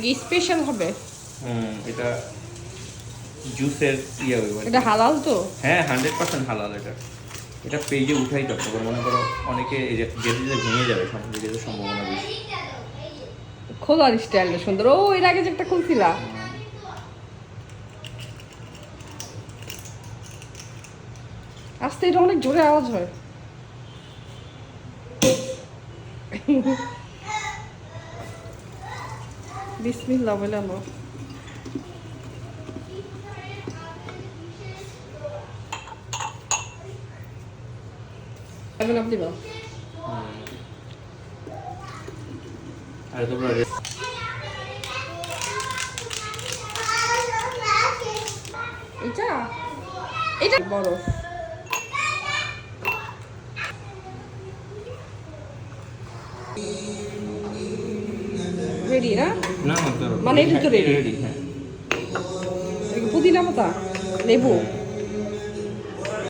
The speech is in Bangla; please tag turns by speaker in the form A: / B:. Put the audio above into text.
A: কি স্পেশাল হবে?
B: এটা জুসের ইয়ে হইবে।
A: এটা হালাল তো?
B: হ্যাঁ 100% হালাল এটা। এটা পেজে উঠাই তো মনে করো অনেকে যেতে যেতে ভেঙে যাবে, সামনে যেতে সম্ভাবনা বেশি।
A: খোলার স্টাইলটা সুন্দর। ও এর আগে যে একটা খুলছিলা। আস্তে, এটা অনেক জোরে আওয়াজ হয়। বিসমিল্লাহ বলে আলো। এখন আপনি বল।
B: আর তোমরা
A: এটা এটা বড়। রেডি না?
B: না
A: মানে এর ভিতরে
B: রেডি। হ্যাঁ
A: পুদিনা পাতা, লেবু।